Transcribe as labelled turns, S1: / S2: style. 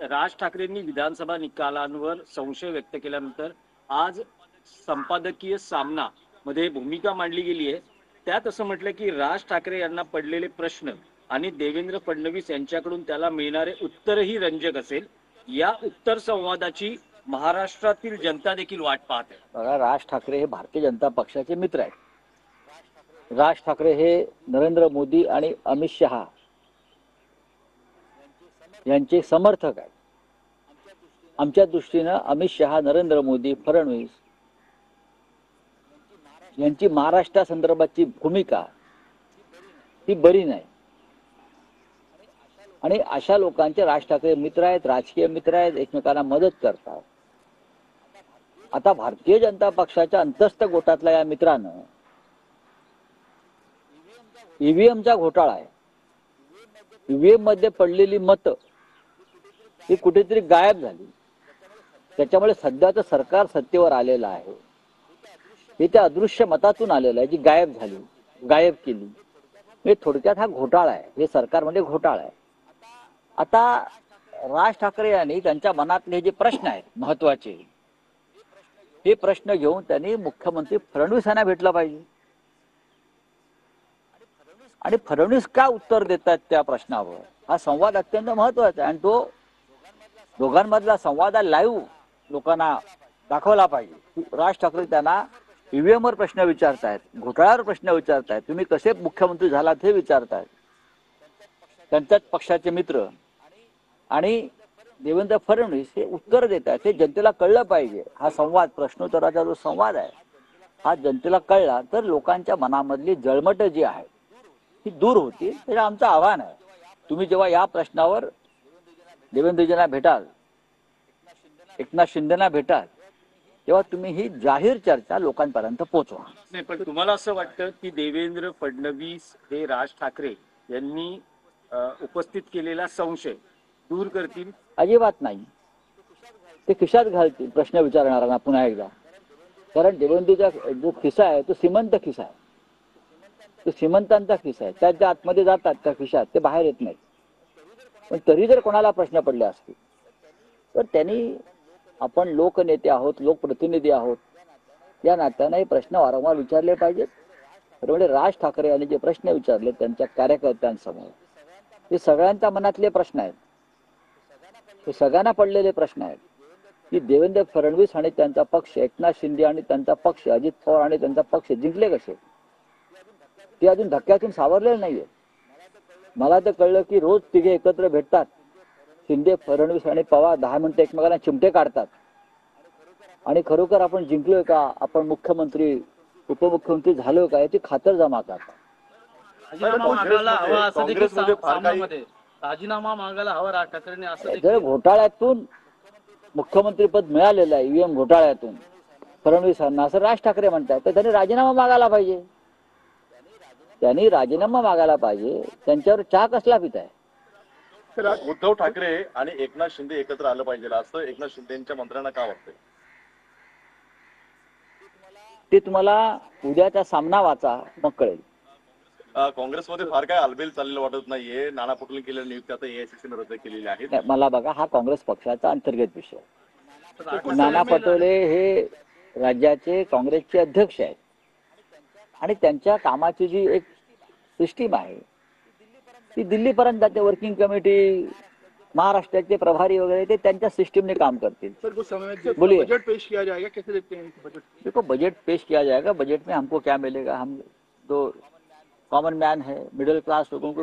S1: राज ठाकरेंनी विधानसभा निकालांवर संशय व्यक्त केल्यानंतर आज संपादकीय सामना मध्ये भूमिका मांडली गेली आहे। त्यात असं म्हटलं की राज ठाकरे यांना पडलेले प्रश्न आणि देवेंद्र फडणवीस यांच्याकडून त्याला मिळणारे उत्तरही रंजक असेल। या उत्तर संवादाची महाराष्ट्रातील जनता देखील वाट पाहते।
S2: बघा, राज ठाकरे हे भारतीय जनता पक्षाचे मित्र आहेत। राज ठाकरे हे नरेंद्र मोदी आणि अमित शहा यांचे समर्थक आहेत। आमच्या दृष्टीनं अमित शहा, नरेंद्र मोदी, फडणवीस यांची महाराष्ट्रासंदर्भाची भूमिका ती बरी नाही आणि अशा लोकांचे राज ठाकरे मित्र आहेत, राजकीय मित्र आहेत, एकमेकांना मदत करतात। आता भारतीय जनता पक्षाच्या अंतस्थ गोटातल्या या मित्रानं ईव्हीएमचा घोटाळा आहे, ईव्हीएम मध्ये पडलेली मतं ही कुठेतरी गायब झाली। त्याच्यामुळे सध्याचं सरकार सत्तेवर आलेलं आहे, हे त्या अदृश्य मतातून आलेलं आहे, जी गायब झाली, गायब केली। म्हणजे थोडक्यात हा घोटाळा आहे, हे सरकारमध्ये घोटाळा आहे। आता राज ठाकरे यांनी त्यांच्या मनातले जे प्रश्न आहेत महत्वाचे, हे प्रश्न घेऊन त्यांनी मुख्यमंत्री फडणवीस यांना भेटलं पाहिजे आणि फडणवीस काय उत्तर देतात त्या प्रश्नावर, हा संवाद अत्यंत महत्वाचा आहे आणि तो दोघांमधला संवाद लाईव्ह लोकांना दाखवला पाहिजे। राज ठाकरे त्यांना ईव्हीएम वर प्रश्न विचारतायत, घोटाळ्यावर प्रश्न विचारतायत, तुम्ही कसे मुख्यमंत्री झालात हे विचारतायत। त्यांच्याच पक्षाचे मित्र आणि देवेंद्र फडणवीस हे उत्तर देत आहेत, हे जनतेला कळलं पाहिजे। हा संवाद, प्रश्नोत्तराचा जो संवाद आहे, हा जनतेला कळला तर लोकांच्या मनामधली जळमट जी आहे ही दूर होती। हे आमचं आव्हान आहे। तुम्ही जेव्हा या प्रश्नावर देवेंद्रजींना भेटाल, एकनाथ शिंदेना भेटाल, तेव्हा तुम्ही ही जाहीर चर्चा लोकांपर्यंत पोहोचवा।
S1: नाही, पण तुम्हाला असं वाटतं की देवेंद्र फडणवीस हे राज ठाकरे यांनी उपस्थित केलेला संशय दूर करतील?
S2: अजिबात नाही, ते खिशात घालतील प्रश्न विचारणाऱ्यांना पुन्हा एकदा। कारण देवेंद्रचा जो खिसा आहे तो श्रीमंत खिसा आहे, तो श्रीमंतांचा खिसा आहे। त्याच्या आतमध्ये जातात त्या खिशात, ते बाहेर येत नाही। पण तरी जर कोणाला प्रश्न पडले असतील तर त्यांनी, आपण लोकनेते आहोत, लोकप्रतिनिधी आहोत, या नात्याने हे प्रश्न वारंवार विचारले पाहिजेत। त्यामुळे राज ठाकरे यांनी जे प्रश्न विचारले त्यांच्या कार्यकर्त्यांसमोर, हे सगळ्यांच्या मनातले प्रश्न आहेत, हे सगळ्यांना पडलेले प्रश्न आहेत की देवेंद्र फडणवीस आणि त्यांचा पक्ष, एकनाथ शिंदे आणि त्यांचा पक्ष, अजित पवार आणि त्यांचा पक्ष जिंकले कसे, ते अजून धक्क्यातून सावरलेले नाहीये। मला तर कळलं की रोज तिघे एकत्र भेटतात, शिंदे, फडणवीस आणि पवार 10 मिनिटं एकमेकांना चिमटे काढतात आणि खरोखर आपण जिंकलोय का, आपण मुख्यमंत्री उपमुख्यमंत्री झालोय का, याची खातर जमा करतात।
S3: राजीनामा मागायला हवा राज ठाकरेंनी असं
S2: जर घोटाळ्यातून मुख्यमंत्री पद मिळालेलं आहे, ईव्हीएम घोटाळ्यातून फडणवीसांना, असं राज ठाकरे म्हणतात, तर त्यांनी राजीनामा मागायला पाहिजे। त्यांनी राजीनामा मागायला पाहिजे। त्यांच्यावर चहा कसला पिताय?
S4: उद्धव ठाकरे आणि एकनाथ शिंदे एकत्र आलं पाहिजे असं एकनाथ शिंदेच्या मंत्र्यांना का वाटतंय?
S2: ते तुम्हाला उद्याचा सामना वाचा, मग कळेल।
S4: काँग्रेसमध्ये फार काय अलबेल चाललेलं वाटत नाहीये। नाना पटोले केलेल्या नियुक्ती आता एआयसीसीने रद्द केलेल्या आहेत।
S2: मला बघा, हा काँग्रेस पक्षाचा अंतर्गत विषय। नाना पटोले हे राज्याचे काँग्रेसचे अध्यक्ष आहेत आणि त्यांच्या कामाची जी एक सिस्टीम आहे ती दिल्लीपर्यंत जाते। वर्किंग कमिटी, महाराष्ट्राचे प्रभारी वगैरे, ते त्यांच्या सिस्टीमने काम करतील। बोलिए,
S3: बजट पेश किया जाएगा, कैसे देखते हैं बजट?
S2: देखो, बजट पेश किया जाएगा, बजट में हमको क्या मिलेगा, हम जो कॉमन मैन है, मिडिल क्लास लोगों को